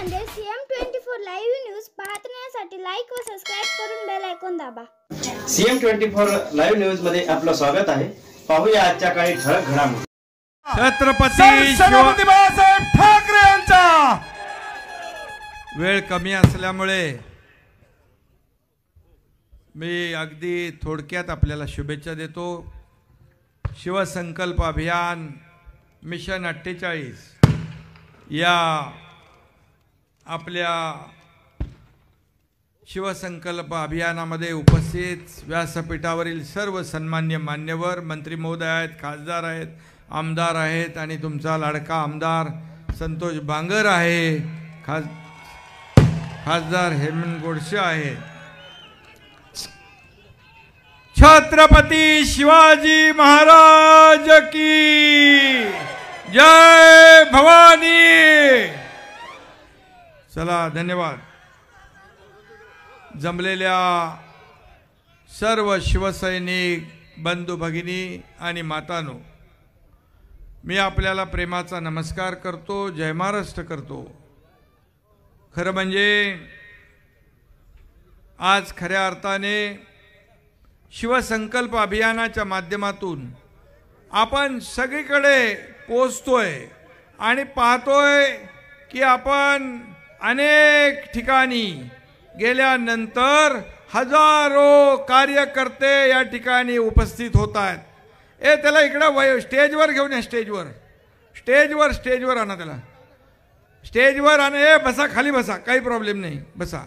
म्हणजे CM24 live news पाहण्यासाठी like व सबस्क्राइब करून बेल आयकॉन दाबा। CM24 लाईव्ह न्यूज मध्ये आपलं स्वागत आहे। पाहूया आजच्या काही ठळक घडामोडी। छत्रपती बाळासाहेब ठाकरे यांचा वेळ कमी असल्यामुळे मी अगदी थोडक्यात आपल्याला शुभेच्छा देतो। शिवसंकल्प अभियान मिशन 48 या आपल्या शिवसंकल्प अभियानामध्ये उपस्थित व्यासपीठावरील सर्व सन्मान्य मान्यवर मंत्री महोदय आहेत, खासदार आहेत, आमदार आहेत आणि तुमचा लाडका आमदार संतोष बांगर आहे, खासदार हेमंत गोडसे आहेत। छत्रपती शिवाजी महाराज की जय भवानी। चला, धन्यवाद। जमलेल्या सर्व शिवसैनिक बंधू भगिनी आणि मातांनो, मी आपल्याला प्रेमाचा नमस्कार करतो, जय महाराष्ट्र करतो। खरं म्हणजे आज खऱ्या अर्थाने शिवसंकल्प अभियानाच्या माध्यमातून आपण सगळीकडे पोहोचतोय आणि पाहतोय की आपण अनेक ठिकाणी गेल्यानंतर हजारो कार्यकर्ते या ठिकाणी उपस्थित होत आहेत। त्याला इकडे स्टेजवर घेऊन या, स्टेजवर आणा, त्याला स्टेजवर आणा। बसा, खाली बसा, काही प्रॉब्लेम नाही, बसा।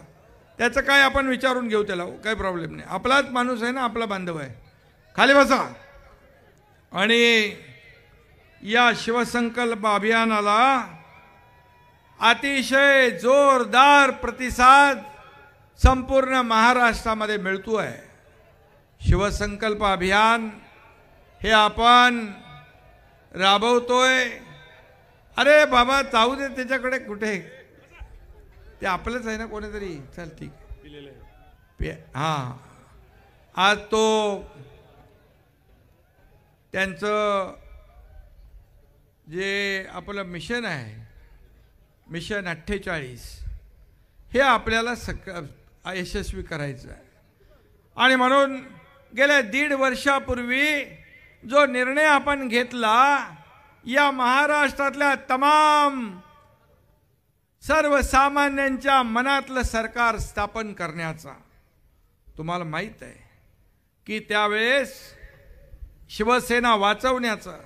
त्याचं काय आपण विचारून घेऊ, त्याला काही प्रॉब्लेम नाही, आपलाच माणूस आहे ना, आपला बांधव आहे, खाली बसा। आणि या शिवसंकल्प अभियानाला अतिशय जोरदार प्रतिसाद संपूर्ण महाराष्ट्रामध्ये मिळतोय। शिवसंकल्प अभियान हे आपण राबवतोय। अरे बाबा, जाऊ दे त्याच्याकडे, कुठे ते आपलंच आहे ना कोणीतरी, चल ठीक। हां, आज तो त्यांचं जे आपलं मिशन आहे, मिशन 48, हे आपल्याला यशस्वी करायचं आहे। आणि म्हणून गेल्या 1.5 वर्षापूर्वी जो निर्णय आपण घेतला, या महाराष्ट्रातल्या तमाम सर्वसामान्यांच्या मनातलं सरकार स्थापन करण्याचा, तुम्हाला माहीत आहे की त्यावेळेस शिवसेना वाचवण्याचं,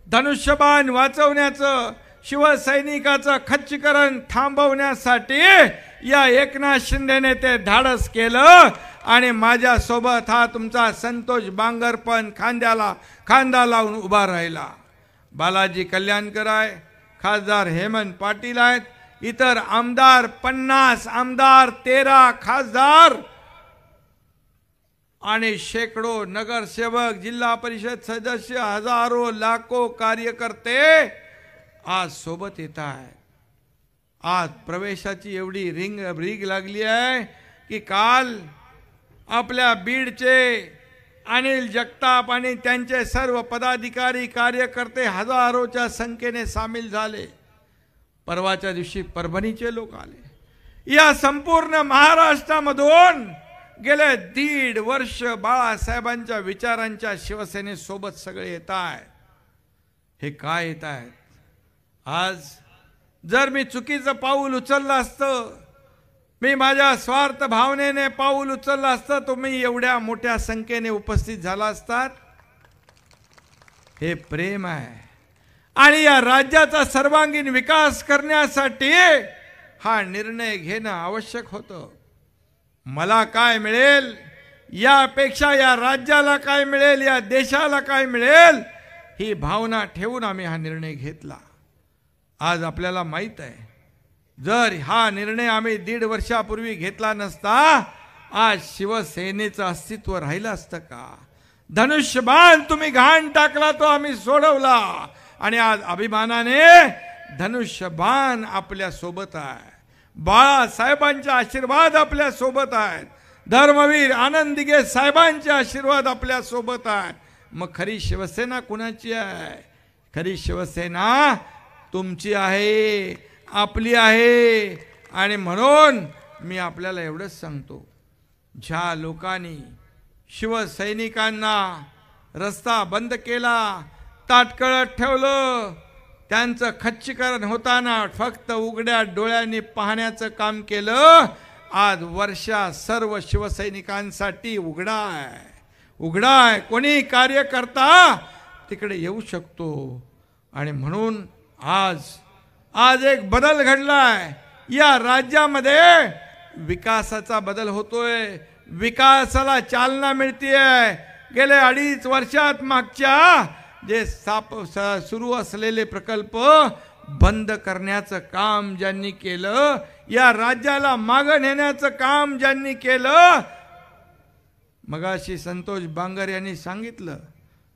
धनुष्यबाण वाचवण्याचं, शिवसैनिकाचं खच्चीकरण थांबवण्यासाठी या एकनाथ शिंदेने ते धाडस केलं। आणि माझ्यासोबत हा तुमचा संतोष बांगर पण खांदा लावून उभा राहिला। बालाजी कल्याणकर आहे, खासदार हेमंत पाटील आहेत, इतर आमदार 50 आमदार, 13 खासदार आणि शेकडो नगरसेवक, जिल्हा परिषद सदस्य, हजारो लाखो कार्यकर्ते आज सोबत येत आहेत। आज प्रवेशाची एवढी रीग लागली आहे की काल आपल्या बीडचे अनिल जगताप आणि त्यांचे सर्व पदाधिकारी कार्यकर्ते हजारोच्या संख्येने सामील झाले। परवाच्या दिवशी परभणीचे लोक आले। या संपूर्ण महाराष्ट्रामधून गेले 1.5 वर्ष बाळासाहेबांच्या विचारांच्या शिवसेनेसोबत सगळे येत आहेत। हे काय येत आहेत? आज जर मी चुकीचं पाऊल उचललं असतं, मी माझ्या स्वार्थ भावनेने पाऊल उचललं असतं, तुम्ही एवढ्या मोठ्या संख्येने उपस्थित झाला असतात। हे प्रेम आहे आणि या राज्याचा सर्वांगीण विकास करण्यासाठी हा निर्णय घेणं आवश्यक होतं। मला काय मिळेल यापेक्षा या राज्याला काय मिळेल, या देशाला काय मिळेल, ही भावना ठेवून आम्ही हा निर्णय घेतला। आज आपल्याला माहित आहे, जर हा निर्णय आम्ही 1.5 वर्षापूर्वी घेतला नसता, आज शिवसेनेचं अस्तित्व राहिलं असतं का? धनुष्यबाण तुम्ही घाण टाकला, तो आम्ही सोडवला आणि आज अभिमानाने धनुष्यबाण आपल्या सोबत आहे। बाळासाहेबांचे आशीर्वाद आपल्या सोबत आहेत, धर्मवीर आनंद दिघे साहेबांचे आशीर्वाद आपल्या सोबत आहेत। मग खरी शिवसेना कुणाची आहे? खरी शिवसेना तुमची आहे, आपली आहे। आणि म्हणून मी आपल्याला एवढंच सांगतो, ज्या लोकांनी शिवसैनिकांना रस्ता बंद केला, ताटकळत ठेवलं, त्यांचं खच्चीकरण होताना फक्त उघड्या डोळ्यांनी पाहण्याचं काम केलं, आज वर्षा सर्व शिवसैनिकांसाठी उघडा आहे. कोणी कार्यकर्ता तिकडे येऊ शकतो. आणि म्हणून आज एक बदल घडलाय. या राज्यामध्ये विकासाचा बदल होतोय, विकासाला चालना मिळतेय. गेले 2.5 वर्षात मागच्या जे सुरू असलेले प्रकल्प बंद करण्याचं काम ज्यांनी केलं, या राज्याला मागे नेण्याचं काम ज्यांनी केलं, मगाशी संतोष बांगर यांनी सांगितलं,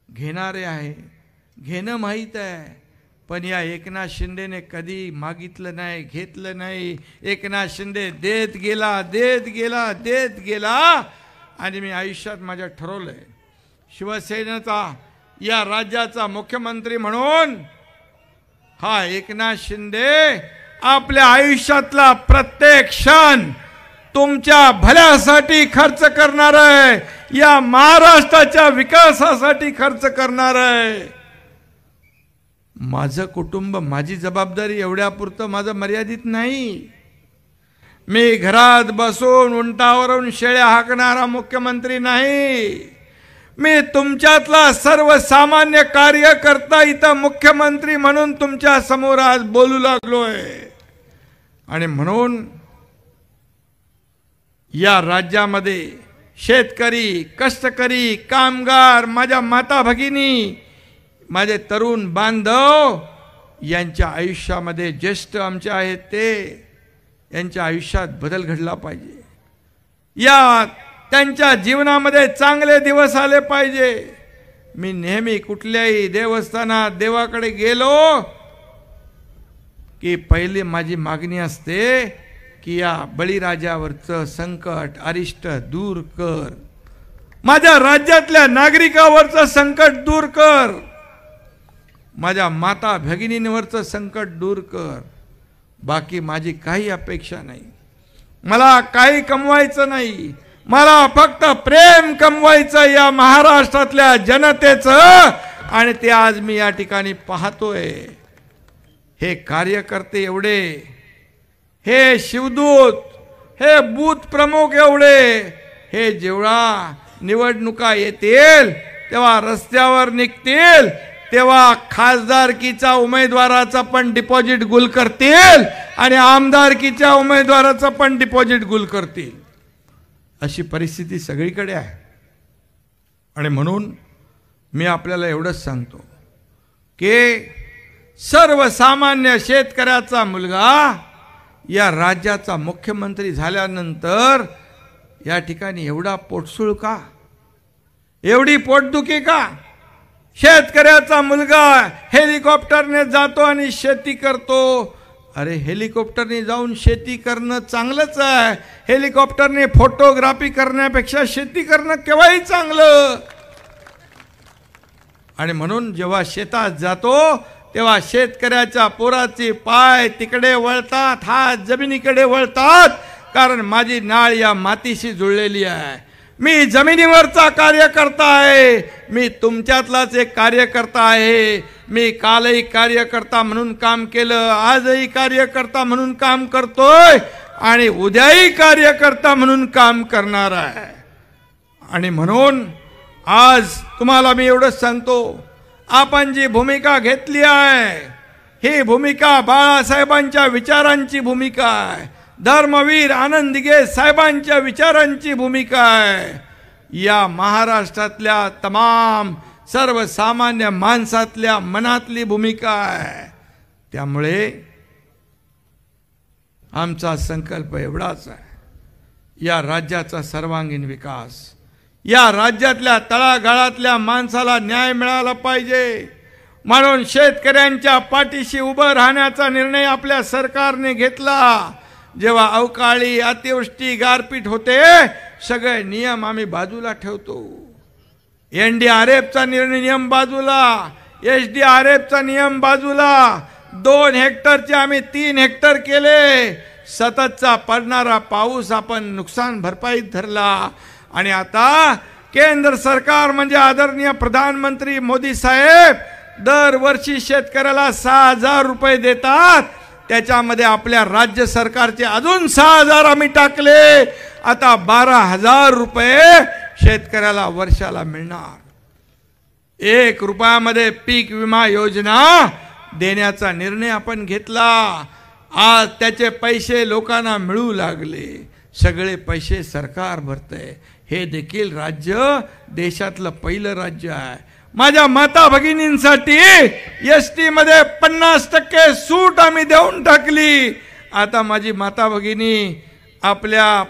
घेणारे आहे, घेणं माहीत आहे, पण या एकनाथ शिंदेने कधी मागितलं नाही, घेतलं नाही. एकनाथ शिंदे देत गेला. आणि मी आयुष्यात माझ्या ठरवलंय, शिवसेनेचा या राज्याचा मुख्यमंत्री म्हणून हा एकनाथ शिंदे आपल्या आयुष्यातला प्रत्येक क्षण तुमच्या भल्यासाठी खर्च करणार आहे, या महाराष्ट्राच्या विकासासाठी खर्च करणार आहे. माझं कुटुंब, माझी जबाबदारी एवढ्यापुरतं माझं मर्यादित नाही. मी घरात बसून उंटावरून शेळ्या हाकणारा मुख्यमंत्री नाही. मी तुमच्यातला सर्वसामान्य कार्यकर्ता इथं मुख्यमंत्री म्हणून तुमच्या समोर आज बोलू लागलोय. आणि म्हणून या राज्यामध्ये शेतकरी, कष्टकरी, कामगार, माझ्या माता भगिनी, माझे तरुण बांधव यांच्या आयुष्यामध्ये, ज्येष्ठ आमचे आहेत ते, यांच्या आयुष्यात बदल घडला पाहिजे. या त्यांच्या जीवनामध्ये चांगले दिवस आले पाहिजे. मी नेहमी कुठल्याही देवस्थानात देवाकडे गेलो की पहिली माझी मागणी असते की या बळीराजावरचं संकट, अरिष्ट दूर कर. माझ्या राज्यातल्या नागरिकावरचं संकट दूर कर. माझ्या माता भगिनींवरचं संकट दूर कर. बाकी माझी काही अपेक्षा नाही. मला काही कमवायचं नाही. मला फक्त प्रेम कमवायचं या महाराष्ट्रातल्या जनतेचं. आणि ते आज मी या ठिकाणी पाहतोय. हे कार्यकर्ते एवढे, हे शिवदूत, हे बूथ प्रमुख एवढे, हे जेव्हा निवडणुका येतील तेव्हा रस्त्यावर निघतील तेव्हा खासदारकीच्या उमेदवाराचं पण डिपॉझिट गुल करतील आणि आमदारकीच्या उमेदवाराचं पण डिपॉझिट गुल करतील. अशी परिस्थिती सगळीकडे आहे. आणि म्हणून मी आपल्याला एवढंच सांगतो की सर्वसामान्य शेतकऱ्याचा मुलगा या राज्याचा मुख्यमंत्री झाल्यानंतर या ठिकाणी एवढा पोटसूळ का, एवढी पोटदुखी का? शेतकऱ्याचा मुलगा हेलिकॉप्टरने जातो आणि शेती करतो. अरे हेलिकॉप्टरने जाऊन शेती करणं चांगलंच आहे. हेलिकॉप्टरने फोटोग्राफी करण्यापेक्षा शेती करणं केव्हाही चांगलं. आणि म्हणून जेव्हा शेतात जातो तेव्हा शेतकऱ्याच्या पोराचे पाय तिकडे वळतात, हात जमिनीकडे वळतात, कारण माझी नाळ या मातीशी जुळलेली आहे. मी जमिनीवरचा कार्यकर्ता आहे. मी तुमच्यातलाच एक कार्यकर्ता आहे. मी कालही कार्यकर्ता म्हणून काम केलं, आजही कार्यकर्ता म्हणून काम करतोय आणि उद्याही कार्यकर्ता म्हणून काम करणार आहे. आणि म्हणून आज तुम्हाला मी एवढंच सांगतो, आपण जी भूमिका घेतली आहे ही भूमिका बाळासाहेबांच्या विचारांची भूमिका आहे. धर्मवीर आनंद दिघे साहेबांच्या विचारांची भूमिका आहे. या महाराष्ट्रातल्या तमाम सर्वसामान्य माणसातल्या मनातली भूमिका आहे. त्यामुळे आमचा संकल्प एवढाच आहे, या राज्याचा सर्वांगीण विकास, या राज्यातल्या तळागाळातल्या माणसाला न्याय मिळाला पाहिजे. म्हणून शेतकऱ्यांच्या पाठीशी उभं राहण्याचा निर्णय आपल्या सरकारने घेतला. जेव्हा अवकाळी, अतिवृष्टी, गारपीट होते सगळे नियम आम्ही बाजूला ठेवतो. NDRFचा नियम बाजूला, SDRFचा नियम बाजूला. 2 हेक्टरचे आम्ही 3 हेक्टर केले. सततचा पडणारा पाऊस आपण नुकसान भरपाईत धरला आणि आता केंद्र सरकार म्हणजे आदरणीय प्रधानमंत्री मोदी साहेब दरवर्षी शेतकऱ्याला 6,000 रुपये देतात. त्याच्यामध्ये आपल्या राज्य सरकारचे अजून 6,000 आम्ही टाकले. आता 12,000 रुपये शेतकऱ्याला वर्षाला मिळणार. 1 रुपयामध्ये पीक विमा योजना देण्याचा निर्णय आपण घेतला. आज त्याचे पैसे लोकांना मिळू लागले. सगळे पैसे सरकार भरतंय. हे देखील राज्य देशातलं पहिलं राज्य आहे. माझ्या माता भगिनींसाठी एसटी मध्ये 50% सूट आम्ही देऊन टाकली. आता माझी माता भगिनी आपल्या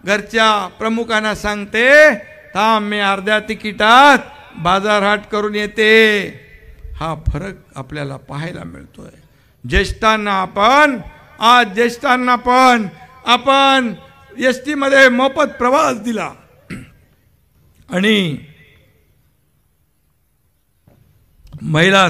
घरच्या प्रमुखांना सांगते, थांब मी अर्ध्या तिकिटात बाजारहाट करून येते. हा फरक आपल्याला पाहायला मिळतोय. ज्येष्ठांना आपण एसटी मध्ये मोफत प्रवास दिला आणि महिला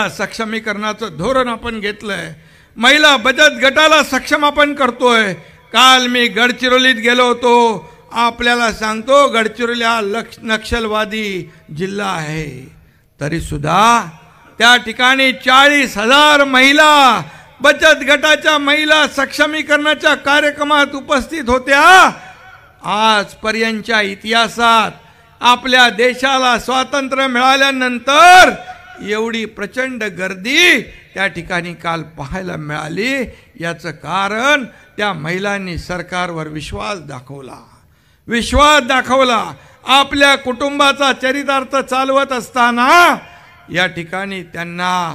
सक्षमीकरणाचं धोरण आपण घेतलंय. महिला बचत गटाला सक्षम आपण करतोय. काल मी गडचिरोलीत गेलो होतो. आपल्याला सांगतो, गडचिरोली हा नक्षलवादी जिल्हा आहे, तरी सुद्धा त्या ठिकाणी 40,000 महिला बचत गटाच्या महिला सक्षमीकरणाच्या कार्यक्रमात उपस्थित होत्या. आजपर्यंतच्या इतिहासात आपल्या देशाला स्वातंत्र्य मिळाल्यानंतर एवढी प्रचंड गर्दी त्या ठिकाणी काल पाहायला मिळाली. याचं कारण त्या महिलांनी सरकारवर विश्वास दाखवला. आपल्या कुटुंबाचा चरितार्थ चालवत असताना या ठिकाणी त्यांना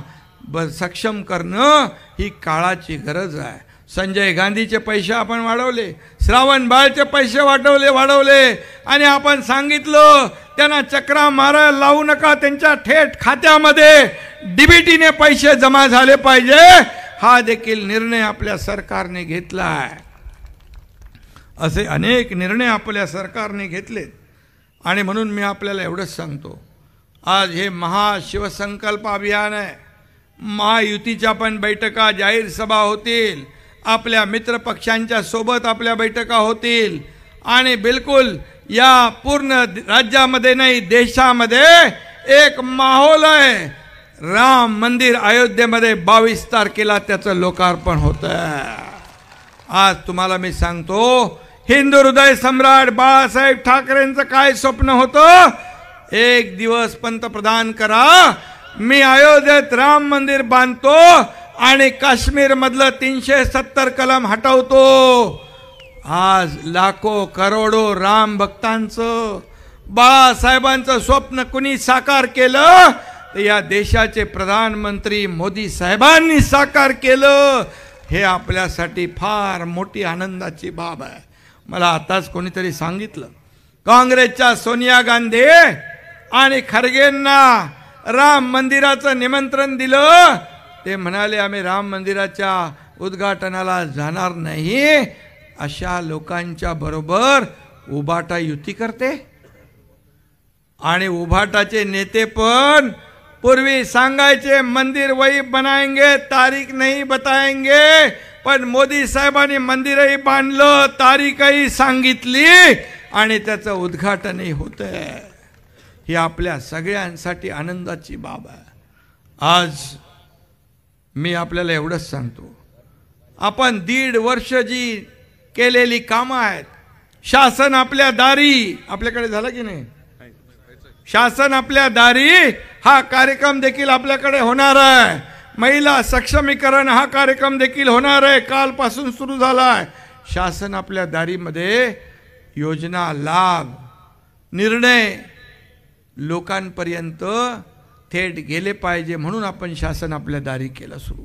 सक्षम करणं ही काळाची गरज आहे. संजय गांधीचे पैसे आपण वाढवले, श्रावण बाळचे पैसे वाढवले आणि आपण सांगितलं त्यांना चक्रा मारायला लावू नका, त्यांच्या थेट खात्यामध्ये डीबीटीने पैसे जमा झाले पाहिजे. हा देखील निर्णय आपल्या सरकारने घेतला आहे. असे अनेक निर्णय आपल्या सरकारने घेतलेत आणि म्हणून मी आपल्याला एवढंच सांगतो, आज हे महाशिवसंकल्प अभियान आहे. महायुतीच्या पण बैठका, जाहीर सभा होतील. आपल्या मित्र पक्षांच्या सोबत आपल्या बैठका होतील आणि बिलकुल या पूर्ण राज्यामध्ये नाही, देशामध्ये एक माहोल आहे. राम मंदिर अयोध्येमध्ये 22 तारखेला त्याचं लोकार्पण होतं. आज तुम्हाला मी सांगतो, हिंदू हृदय सम्राट बाळासाहेब ठाकरेंचं काय स्वप्न होतं? एक दिवस पंतप्रधान करा, मी अयोध्येत राम मंदिर बांधतो आणि काश्मीर मधलं 370 कलम हटवतो. आज लाखो करोडो राम भक्तांचं, बाळासाहेबांचं स्वप्न कुणी साकार केलं? तर या देशाचे प्रधानमंत्री मोदी साहेबांनी साकार केलं. हे आपल्यासाठी फार मोठी आनंदाची बाब आहे. मला आताच कोणीतरी सांगितलं, काँग्रेसच्या सोनिया गांधी आणि खरगेंना राम मंदिराचं निमंत्रण दिलं. ते म्हणाले आम्ही राम मंदिराच्या उद्घाटनाला जाणार नाही. अशा लोकांच्या बरोबर उभाटा युती करते. आणि उभाटाचे नेते पण पूर्वी सांगायचे मंदिर वही बनाएंगे, तारीख नहीं बताएंगे. पण मोदी साहेबांनी मंदिरही बांधलं, तारीखही सांगितली आणि त्याचं उद्घाटनही होतंय. ही आपल्या सगळ्यांसाठी आनंदाची बाब आहे. आज मी आपल्याला एवढंच सांगतो, आपण 1.5 वर्ष जी केलेली कामं आहेत, शासन आपल्या दारी, आपल्याकडे झालं की नाही? शासन आपल्या दारी हा कार्यक्रम देखील आपल्याकडे होणार आहे. महिला सक्षमीकरण हा कार्यक्रम देखील होणार आहे. कालपासून सुरू झाला आहे. शासन आपल्या दारीमध्ये योजना, लाभ, निर्णय लोकांपर्यंत थेट गेले पाहिजे म्हणून आपण शासन आपल्या दारी केलं सुरू.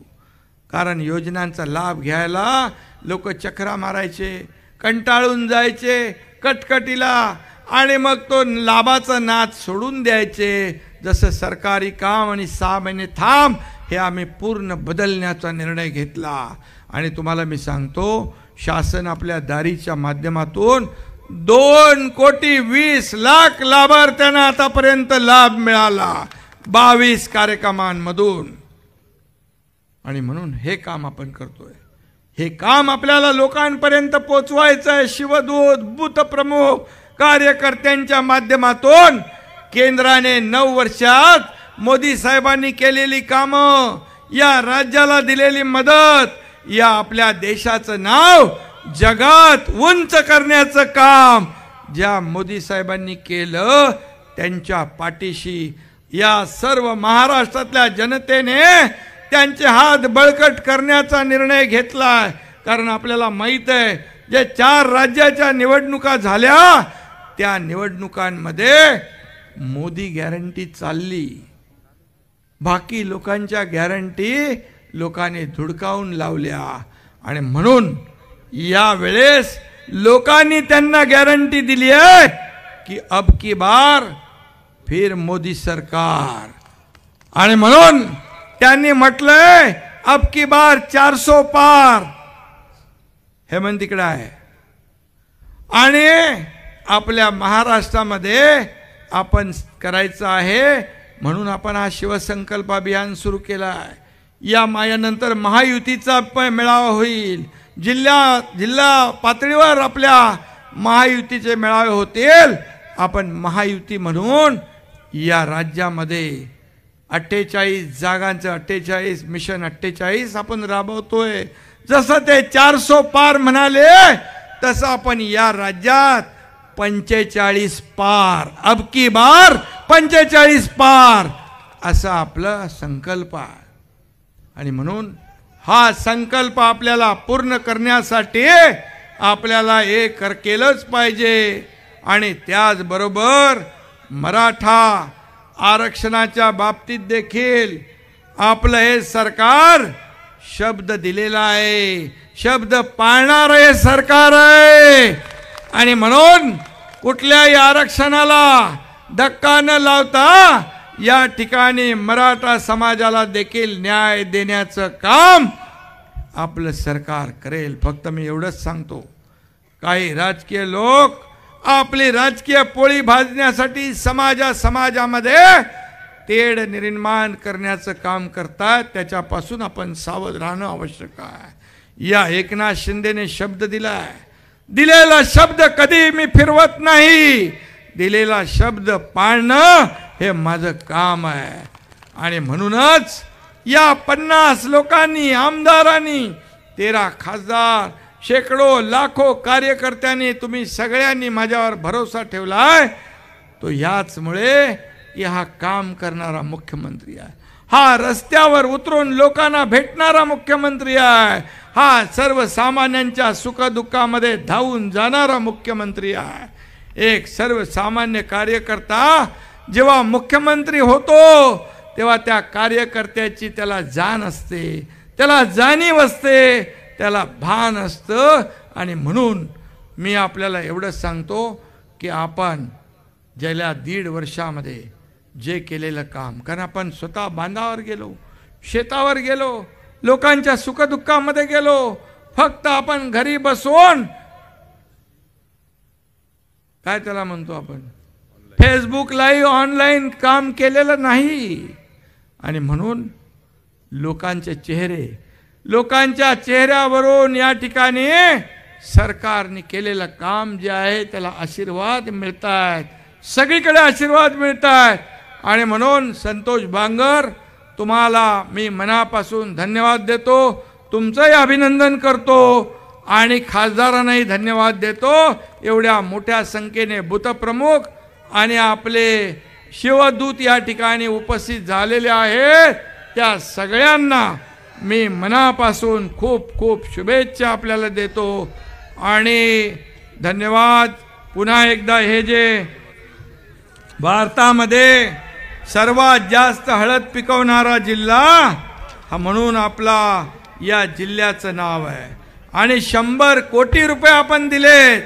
कारण योजनांचा लाभ घ्यायला लोक चक्रा मारायचे, कंटाळून जायचे कटकटीला आणि मग तो लाभाचा नाद सोडून द्यायचे. जसं सरकारी काम आणि 6 महिने थांब, हे आम्ही पूर्ण बदलण्याचा निर्णय घेतला. आणि तुम्हाला मी सांगतो, शासन आपल्या दारीच्या माध्यमातून 2,20,00,000 लाभार्थ्यांना आतापर्यंत लाभ मिळाला 22 कार्यक्रमांमधून. आणि म्हणून हे काम आपण करतोय. हे काम आपल्याला लोकांपर्यंत पोचवायचं आहे. शिवदूत बूथ प्रमुख कार्यकर्त्यांच्या माध्यमातून केंद्राने 9 वर्षात मोदी साहेबांनी केलेली कामं, या राज्याला दिलेली मदत, या आपल्या देशाचं नाव जगात उंच करण्याचं काम ज्या मोदी साहेबांनी केलं, त्यांच्या पाठीशी या सर्व महाराष्ट्रातल्या जनतेने त्यांचे हात बळकट करण्याचा निर्णय घेतलाय. कारण आपल्याला माहित आहे, जे 4 राज्याच्या निवडणुका झाल्या त्या निवडणुकांमध्ये मोदी गॅरंटी चालली, बाकी लोकांच्या गॅरंटी लोकांनी धुडकावून लावल्या. आणि म्हणून या वेळेस लोकांनी त्यांना गॅरंटी दिली आहे की अब की बार फिर मोदी सरकार. आणि म्हणून त्यांनी म्हटलंय अब की बार 400 पार. हेमंत तिकडे आहे. आणि आपल्या महाराष्ट्रामध्ये आपण करायचं आहे म्हणून आपण हा शिवसंकल्प अभियान सुरू केला आहे. यानंतर महायुतीचा मेळावा होईल. जिल्हा पातळीवर आपल्या महायुतीचे मेळावे होतील. आपण महायुती म्हणून या राज्यामध्ये 48 जागांचं 48 मिशन 48 आपण राबवतोय. जसं ते 400 पार म्हणाले तसं आपण या राज्यात 45 पार, अब की बार 45 पार असा आपला संकल्प आहे. आणि म्हणून हा संकल्प आपल्याला पूर्ण करण्यासाठी आपल्याला एक केलंच पाहिजे. आणि त्याचबरोबर मराठा आरक्षणाच्या बाबतीत देखील आपलं हे सरकार शब्द दिलेला आहे, शब्द पाळणार हे सरकार आहे. आणि म्हणून कुठल्याही आरक्षणाला धक्का न लावता या ठिकाणी मराठा समाजाला देखील न्याय देण्याचं काम आपलं सरकार करेल. फक्त मी एवढंच सांगतो, काही राजकीय लोक आपली राजकीय पोळी भाजण्यासाठी समाजामध्ये तेढ निर्माण करण्याचं काम करतात. त्याच्यापासून आपण सावध राहणं आवश्यक आहे. या एकनाथ शिंदेने शब्द दिलाय, दिलेला शब्द कधी मी फिरवत नाही. दिलेला शब्द पाळणं हे माझं काम आहे. आणि म्हणूनच या 50 लोकांनी, आमदारांनी, 13 खासदार, शेकडो लाखो कार्यकर्त्यांनी, तुम्ही सगळ्यांनी माझ्यावर भरोसा ठेवलाय. तो याचमुळे की हा काम करणारा मुख्यमंत्री आहे, हा रस्त्यावर उतरून लोकांना भेटणारा मुख्यमंत्री आहे, हा सर्वसामान्यांच्या सुखदुःखामध्ये धावून जाणारा मुख्यमंत्री आहे. एक सर्वसामान्य कार्यकर्ता जेव्हा मुख्यमंत्री होतो तेव्हा त्या कार्यकर्त्याची त्याला जाण असते, त्याला जाणीव असते, त्याला भान असतं. आणि म्हणून मी आपल्याला एवढंच सांगतो की आपण गेल्या 1.5 वर्षामध्ये जे केलेलं काम, कारण आपण स्वतः बांधावर गेलो, शेतावर गेलो, लोकांच्या सुखदुःखामध्ये गेलो. फक्त आपण घरी बसून काय त्याला म्हणतो आपण फेसबुक लाईव्ह ऑनलाईन काम केलेलं नाही. आणि म्हणून लोकांच्या चेहऱ्यावरून या ठिकाणी सरकारने केलेलं काम जे आहे त्याला आशीर्वाद मिळतात, सगळीकडे आशीर्वाद मिळतात. आणि म्हणून संतोष बांगर, तुम्हाला मी मनापासून धन्यवाद देतो, तुमचंही अभिनंदन करतो आणि खासदारांनाही धन्यवाद देतो. एवढ्या मोठ्या संख्येने बूथप्रमुख आणि आपले शिवदूत या ठिकाणी उपस्थित झालेले आहेत. त्या सगळ्यांना मी मनापासून खूप खूप शुभेच्छा आपल्याला देतो आणि धन्यवाद. पुन्हा एकदा, हे जे भारतामध्ये सर्वात जास्त हळद पिकवणारा जिल्हा हा म्हणून आपला या जिल्ह्याचं नाव आहे. आणि 100 कोटी रुपये आपण दिलेत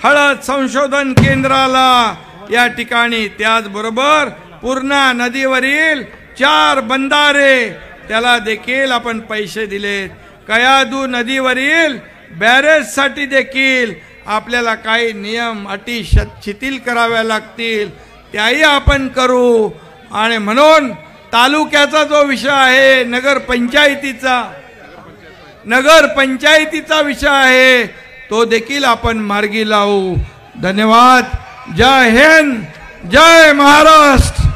हळद संशोधन केंद्राला या ठिकाणी. त्याचबरोबर पूर्णा नदीवरील 4 बंधारे त्याला देखील आपण पैसे दिलेत. कयाधू नदीवरील बॅरेजसाठी देखील आपल्याला काही नियम अटी शिथिल कराव्या लागतील, त्याही आपण करू. आणि म्हणून तालुक्याचा जो विषय आहे, नगरपंचायतीचा विषय आहे, तो देखील आपण मार्गी लावू. धन्यवाद. जय हिंद, जय महाराष्ट्र.